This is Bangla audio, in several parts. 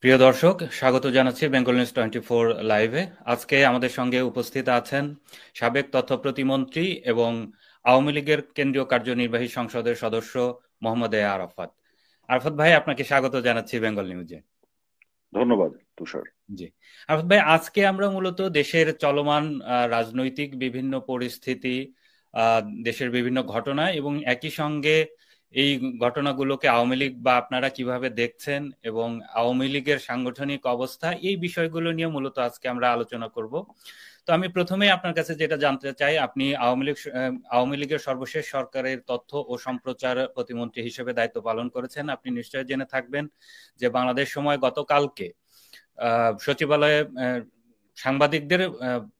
প্রিয় দর্শক, স্বাগত জানাচ্ছি বেঙ্গল নিউজ 24 লাইভে। আজকে আমাদের সঙ্গে উপস্থিত আছেন সাবেক তথ্য প্রতিমন্ত্রী এবং আওয়ামী লীগের কেন্দ্রীয় কার্যনির্বাহী সংসদের সদস্য মোহাম্মদ এ আরাফাত। আরাফাত ভাই, আপনাকে স্বাগত জানাচ্ছি বেঙ্গল নিউজে। ধন্যবাদ তুষার। জি, আরাফাত ভাই, আজকে আমরা মূলত দেশের চলমান রাজনৈতিক বিভিন্ন পরিস্থিতি, দেশের বিভিন্ন ঘটনা এবং একই সঙ্গে এই ঘটনাগুলোকে আওয়ামী লীগ বা আপনারা কিভাবে দেখছেন এবং আওয়ামী লীগের সাংগঠনিক অবস্থা, এই বিষয়গুলো নিয়ে মূলত আজকে আমরা আলোচনা করব। তো আমি প্রথমেই আপনার কাছে যেটা জানতে চাই, আপনি আওয়ামী লীগের সর্বশেষ সরকারের তথ্য ও সম্প্রচার প্রতিমন্ত্রী হিসেবে দায়িত্ব পালন করেছেন। আপনি নিশ্চয়ই জেনে থাকবেন যে বাংলাদেশ সময় গতকালকে সচিবালয়ে সাংবাদিকদের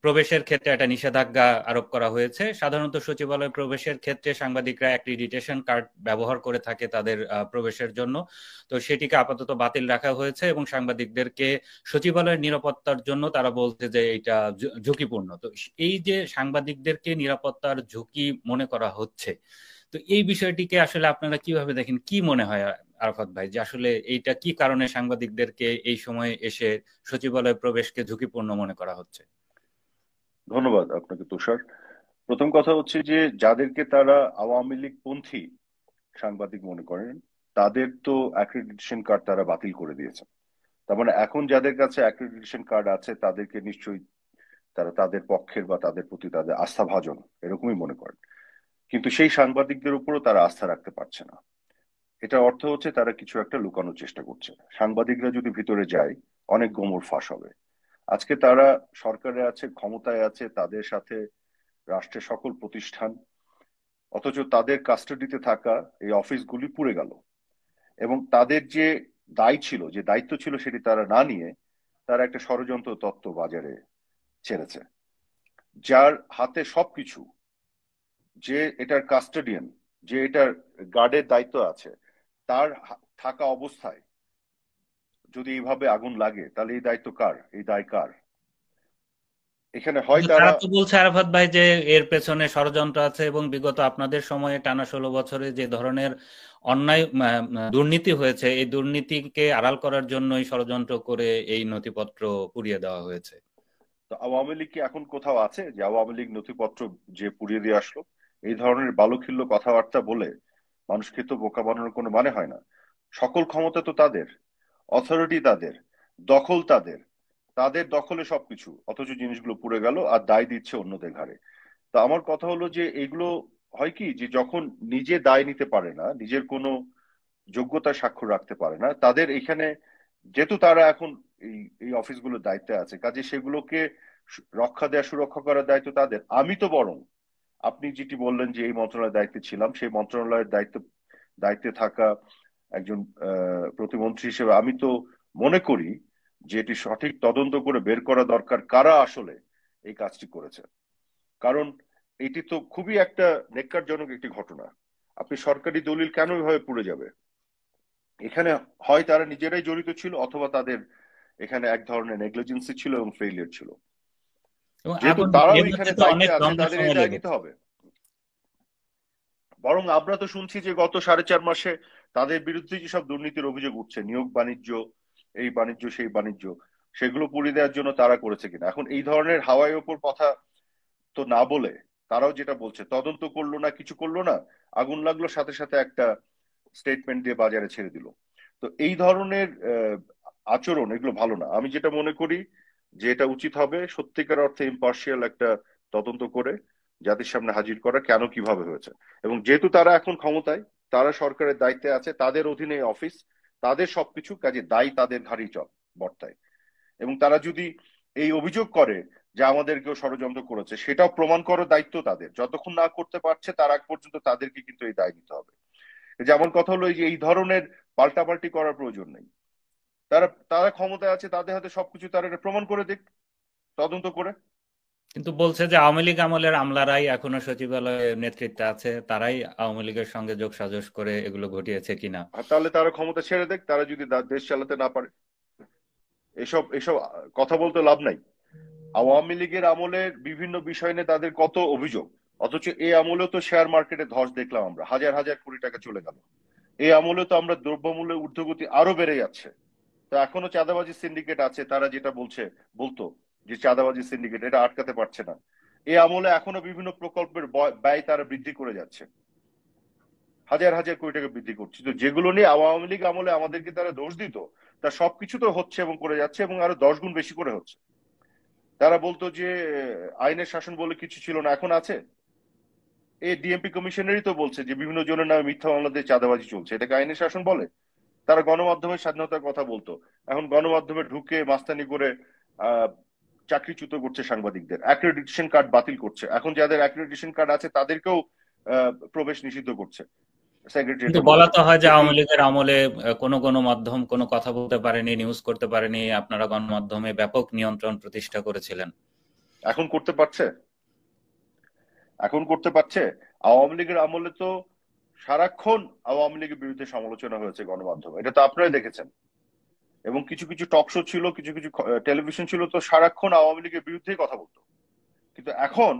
প্রবেশের ক্ষেত্রে একটা নিষেধাজ্ঞা আরোপ করা হয়েছে। সাধারণত সচিবালয়ে প্রবেশের ক্ষেত্রে সাংবাদিকরা অ্যাক্রিডিটেশন কার্ড ব্যবহার করে থাকে তাদের প্রবেশের জন্য। তো সেটিকে আপাতত বাতিল রাখা হয়েছে এবং সাংবাদিকদেরকে সচিবালয়ের নিরাপত্তার জন্য তারা বলছে যে এটা ঝুঁকিপূর্ণ। তো এই যে সাংবাদিকদেরকে নিরাপত্তার ঝুঁকি মনে করা হচ্ছে, তো এই বিষয়টিকে আসলে আপনারা কিভাবে দেখেন? কি মনে হয় আরাফাত ভাই, যে আসলে এইটা কি কারণে সাংবাদিকদেরকে এই সময়ে এসে সচিবালয় প্রবেশকে ঝুঁকিপূর্ণ মনে করা হচ্ছে? ধন্যবাদ আপনাকে তুষার। প্রথম কথা হচ্ছে যে যাদেরকে তারা আওয়ামী লীগ পন্থী সাংবাদিক মনে করেন তাদের তো অ্যাক্রেডিটেশন কার্ড তারা বাতিল করে দিয়েছে। তার মানে এখন যাদের কাছে অ্যাক্রেডিটেশন কার্ড আছে তাদেরকে নিশ্চয়ই তারা তাদের পক্ষের বা তাদের প্রতি তাদের আস্থাভাজন এরকমই মনে করেন। কিন্তু সেই সাংবাদিকদের উপরও তারা আস্থা রাখতে পারছে না। এটার অর্থ হচ্ছে তারা কিছু একটা লুকানোর চেষ্টা করছে। সাংবাদিকরা যদি ভিতরে যায় অনেক গোমর ফাঁস হবে। আজকে তারা সরকারে আছে, ক্ষমতায় আছে, তাদের সাথে রাষ্ট্রের সকল প্রতিষ্ঠান, অথচ তাদের কাস্টাডিতে থাকা এই অফিসগুলি পুড়ে গেল। এবং তাদের যে যে দায়িত্ব ছিল সেটি তারা না নিয়ে তারা একটা ষড়যন্ত্র তত্ত্ব বাজারে ছেড়েছে। যার হাতে সবকিছু, যে এটার কাস্টাডিয়ান, যে এটার গার্ডের দায়িত্ব আছে, তার থাকা অবস্থায় যদি এইভাবে আগুন লাগে তাহলে এই দায়িত্ব কার, এই দায় কার? এখানে হয় কিন্তু তারা। তারা তো বলছে আরাফাত ভাই যে এর পেছনে ষড়যন্ত্র আছে এবং বিগত আপনাদের সময়ে টানা 16 বছরে যে ধরনের অন্যায় দুর্নীতি হয়েছে, এই দুর্নীতিকে আড়াল করার জন্যই ষড়যন্ত্র করে এই নথিপত্র পুড়িয়ে দেওয়া হয়েছে। তো আওয়ামী লীগ কি এখন কোথাও আছে যে আওয়ামী লীগ নথিপত্র যে পুড়িয়ে দিয়ে আসলো? এই ধরনের বালুখিল্য কথাবার্তা বলে মানুষকে তো বোকা বানানোর কোনো মানে হয় না। সকল ক্ষমতা তো তাদের, অথরিটি তাদের, দখল তাদের, তাদের দখলে সবকিছু, অথচ জিনিসগুলো পুড়ে গেল আর দায় দিচ্ছে অন্যদের ঘাড়ে। তো আমার কথা হলো যে এগুলো হয় কি, যে যখন নিজে দায় নিতে পারে না, নিজের কোনো যোগ্যতা স্বাক্ষর রাখতে পারে না, তাদের এখানে, যেহেতু তারা এখন এই এই অফিসগুলোর দায়িত্বে আছে, কাজে সেগুলোকে রক্ষা দেওয়া, সুরক্ষা করার দায়িত্ব তাদের। আমি তো বরং, আপনি যেটি বললেন যে এই মন্ত্রণালয়ের দায়িত্বে ছিলাম, সেই মন্ত্রণালয়ের দায়িত্বে থাকা একজন প্রতিমন্ত্রী হিসেবে আমি তো মনে করি যে এটি সঠিক তদন্ত করে বের করা দরকার কারা আসলে এই কাজটি করেছে। কারণ এটি তো খুবই একটা নেক্কারজনক একটি ঘটনা। আপনি সরকারি দলিল কেন এভাবে পুড়ে যাবে? এখানে হয় তারা নিজেরাই জড়িত ছিল, অথবা তাদের এখানে এক ধরনের নেগলিজেন্সি ছিল এবং ফেইলিয়ার ছিল। এবং যেহেতু আগুন তারাও নেভাতে এখানে তো দায়িত্বে অনেক আছে, লম্বা তাদের এই সময় দায় নিতে লেগেছে। হবে। বরং আমরা তো শুনছি যে গত 4.5 মাসে তাদের বিরুদ্ধে যেসব দুর্নীতির অভিযোগ উঠছে, নিয়োগ বাণিজ্য, এই বাণিজ্য সেই বাণিজ্য, সেগুলো পুড়িয়ে দেওয়ার জন্য তারা করেছে কিনা। এখন এই ধরনের হাওয়ায় ওপর কথা তো না বলে তারাও যেটা বলছে, তদন্ত করলো না, কিছু করলো না, আগুন লাগলো, সাথে সাথে একটা স্টেটমেন্ট দিয়ে বাজারে ছেড়ে দিল। তো এই ধরনের আচরণ, এগুলো ভালো না। আমি যেটা মনে করি যে এটা উচিত হবে সত্যিকার অর্থে ইম্পার্শিয়াল একটা তদন্ত করে জাতির সামনে হাজির করা, কেন কিভাবে হয়েছে। এবং যেহেতু তারা এখন ক্ষমতায়, তারা সরকারের দায়িত্বে আছে, তাদের অধীনে অফিস, তাদের সবকিছু, কাজে দায়ী তাদের ঘাড়েই বর্তায়। এবং তারা যদি এই অভিযোগ করে যে আমাদের কেউ ষড়যন্ত্র করেছে, সেটাও প্রমাণ করার দায়িত্ব তাদের। যতক্ষণ না করতে পারছে তার আগ পর্যন্ত তাদেরকে কিন্তু এই দায় নিতে হবে। যেমন কথা হলো, এই যে এই ধরনের পাল্টাপাল্টি করার প্রয়োজন নেই। তারা তারা ক্ষমতায় আছে, তাদের হাতে সবকিছু, তারা এটা প্রমাণ করে দিক তদন্ত করে। কিন্তু বলছে যে আওয়ামী লীগ আমলের আমলারাই এখনো সচিবালয়ে নেতৃত্বে আছে, তারাই আওয়ামী লীগের সঙ্গে যোগসাজশ করে এগুলো ঘটিয়েছে কিনা। আর তাহলে তারা ক্ষমতা ছেড়ে দেখ, তারা যদি দেশ চালাতে না পারে। এসব এসব কথা বলতে লাভ নাই। আওয়ামী লীগের আমলের বিভিন্ন বিষয় নিয়ে তাদের কত অভিযোগ, অথচ এই আমলেও তো শেয়ার মার্কেটে ধস দেখলাম আমরা, হাজার হাজার কোটি টাকা চলে গেল। এই আমলে তো আমরা দ্রব্যমূল্যের ঊর্ধ্বগতি আরো বেড়ে যাচ্ছে। তো এখনো চাঁদাবাজি সিন্ডিকেট আছে, তারা যেটা বলতো যে চাঁদাবাজি সিন্ডিকেট, এটা আটকাতে পারছে না। এই আমলে এখনো বিভিন্ন প্রকল্পের ব্যয় তারা বৃদ্ধি করে যাচ্ছে, হাজার হাজার কোটি টাকা বৃদ্ধি করছে। তো যেগুলো নিয়ে আওয়ামী লীগ আমলে আমাদেরকে তারা দোষ দিত, তার সবকিছু তো হচ্ছে এবং করে যাচ্ছে, এবং আরো 10 গুণ বেশি করে হচ্ছে। তারা বলতো যে আইনের শাসন বলে কিছু ছিল না, এখন আছে। এই ডিএমপি কমিশনারই তো বলছে যে বিভিন্ন জনের নামে মিথ্যা মামলা দিয়ে চাঁদাবাজি চলছে, এটাকে আইনের শাসন বলে? তারা গণমাধ্যমের স্বাধীনতার কথা বলতো, এখন গণমাধ্যমে ঢুকে মাস্তানি করে আহ চাকরিচ্যুত করছে সাংবাদিকদের, অ্যাক্রেডিটেশন কার্ড বাতিল করছে, এখন যাদের অ্যাক্রেডিটেশন কার্ড আছে তাদেরকেও প্রবেশ নিষিদ্ধ করছে কিন্তু সেক্রেটারিয়েটে বলা বসে। তো হয় যে তো এই আওয়ামী লীগের আমলে কোনো কোনো মাধ্যম কোনো কথা বলতে পারেনি, নিউজ করতে পারেনি, আপনারা গণমাধ্যমে ব্যাপক নিয়ন্ত্রণ প্রতিষ্ঠা করেছিলেন। এখন করতে পারছে? এখন করতে পারছে? আওয়ামী লীগের আমলে তো সারাক্ষণ আওয়ামী লীগের বিরুদ্ধে সমালোচনা হয়েছে গণমাধ্যমে, এটা তো আপনারাই দেখেছেন। এবং কিছু কিছু টক শো ছিল, কিছু কিছু টেলিভিশন ছিল, তো সারাক্ষণ আওয়ামী লীগের বিরুদ্ধেই কথা বলতো। কিন্তু এখন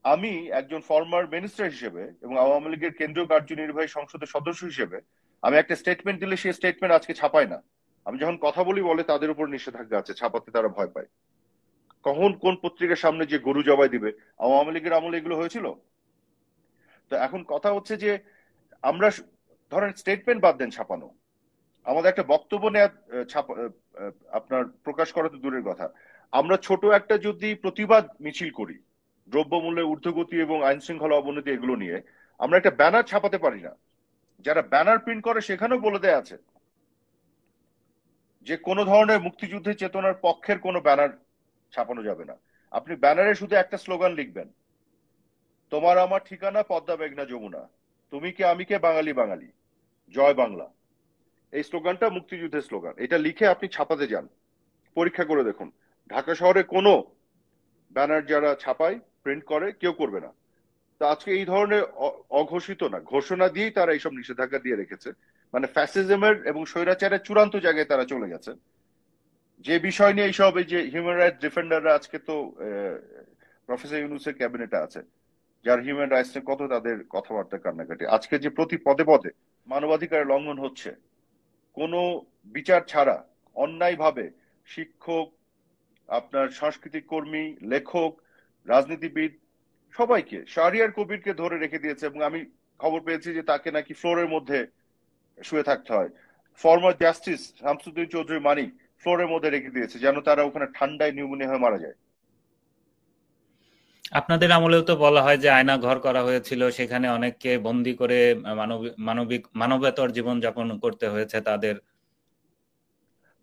আমি একজন ফর্মার মিনিস্টার হিসেবে এবং আওয়ামী লীগের কেন্দ্রীয় কার্যনির্বাহী সংসদের সদস্য হিসেবে আমি একটা স্টেটমেন্ট দিলে সেই স্টেটমেন্ট আজকে ছাপায় না। আমি যখন কথা বলি বলে তাদের উপর নিষেধাজ্ঞা আছে, ছাপাতে তারা ভয় পায়। কখন কোন পত্রিকার সামনে যে গরু জবাই দিবে, আওয়ামী লীগের আমলে এগুলো হয়েছিল? তো এখন কথা হচ্ছে যে আমরা ধরেন স্টেটমেন্ট বাদ দেন ছাপানো, আমাদের একটা বক্তব্য নেওয়া ছাপা আপনার প্রকাশ করা তো দূরের কথা, আমরা ছোট একটা যদি প্রতিবাদ মিছিল করি দ্রব্যমূল্যের ঊর্ধ্বগতি এবং আইন শৃঙ্খলা অবনতি এগুলো নিয়ে, আমরা একটা ব্যানার ছাপাতে পারি না। যারা ব্যানার প্রিন্ট করে সেখানেও বলে দেয়া আছে যে কোনো ধরনের মুক্তিযুদ্ধের চেতনার পক্ষের কোনো ব্যানার ছাপানো যাবে না। আপনি ব্যানারে শুধু একটা স্লোগান লিখবেন, তোমার আমার ঠিকানা পদ্মা মেঘনা যমুনা, তুমি কে আমি কে বাঙালি বাঙালি, জয় বাংলা। এই স্লোগানটা মুক্তিযুদ্ধের স্লোগান, এটা লিখে আপনি ছাপাতে যান, পরীক্ষা করে দেখুন ঢাকা শহরে কোনো ব্যানার যারা ছাপায় প্রিন্ট করে কেউ করবে না। তো আজকে এই ধরনের অঘোষিত না, ঘোষণা দিয়েই তারা এইসব নিষেধাজ্ঞা দিয়ে রেখেছে। মানে ফ্যাসিজমের এবং স্বৈরাচারের চূড়ান্ত জায়গায় তারা চলে গেছে। যে বিষয় নিয়ে এইসব, এই যে হিউম্যান রাইটস ডিফেন্ডাররা আজকে তো প্রফেসর ইউনূসের ক্যাবিনেটে আছে, যার হিউম্যান রাইটস নিয়ে কত তাদের কথাবার্তা কান্নাকাটি, আজকে যে প্রতি পদে পদে মানবাধিকার লঙ্ঘন হচ্ছে কোনো বিচার ছাড়া, অন্যায়ভাবে শিক্ষক, আপনার সাংস্কৃতিক কর্মী, লেখক, রাজনীতিবিদ সবাইকে, শাহরিয়ার কবিরকে ধরে রেখে দিয়েছে, এবং আমি খবর পেয়েছি যে তাকে নাকি ফ্লোরের মধ্যে শুয়ে থাকতে হয়। ফর্মার জাস্টিস শামসুদ্দিন চৌধুরী মানিক ফ্লোরের মধ্যে রেখে দিয়েছে যেন তারা ওখানে ঠান্ডায় নিউমোনিয়া হয়ে মারা যায়। আপনাদের আমলেও তো বলা হয় যে আয়না ঘর করা হয়েছিল, সেখানে অনেককে বন্দি করে মানবেতর জীবন যাপন করতে হয়েছে তাদের।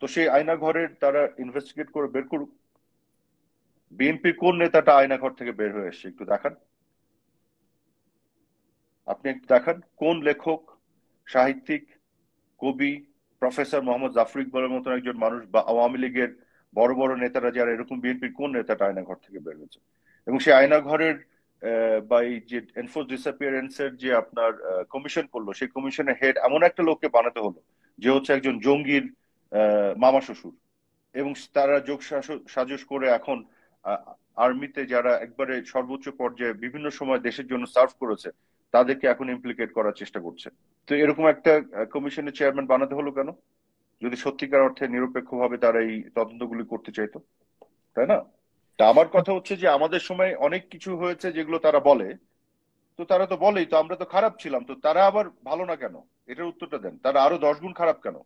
তো সেই আয়না ঘরের তারা ইনভেস্টিগেট করে বের করুক, বিএনপির কোন নেতাটা আয়না ঘর থেকে বের হয়ে এসছে একটু দেখান। আপনি একটু দেখান কোন লেখক, সাহিত্যিক, কবি, প্রফেসর মোহাম্মদ জাফর ইকবালের মতন একজন মানুষ, বা আওয়ামী লীগের বড় বড় নেতারা যারা, এরকম বিএনপির কোন নেতাটা আয়না ঘর থেকে বের হয়েছে? এবং সেই আয়না ঘরের বা এই যে এনফোর্স ডিসঅ্যাপিয়ারেন্স এর যে আপনার কমিশন করলো, সেই কমিশনের হেড এমন একটা লোককে বানাতে হলো যে হচ্ছে একজন জঙ্গির মামা শ্বশুর, এবং তারা যোগ সাজস করে এখন আর্মিতে যারা একবারে সর্বোচ্চ পর্যায়ে বিভিন্ন সময় দেশের জন্য সার্ভ করেছে তাদেরকে এখন ইমপ্লিকেট করার চেষ্টা করছে। তো এরকম একটা কমিশনের চেয়ারম্যান বানাতে হলো কেন, যদি সত্যিকার অর্থে নিরপেক্ষভাবে তারা এই তদন্তগুলি করতে চাইতো, তাই না? তা আমার কথা হচ্ছে যে আমাদের সময় অনেক কিছু হয়েছে যেগুলো তারা বলে, তো তারা তো বলেই তো আমরা তো খারাপ ছিলাম, তো তারা আবার ভালো না কেন? এটার উত্তরটা দেন, তারা আরো 10 গুণ খারাপ কেন?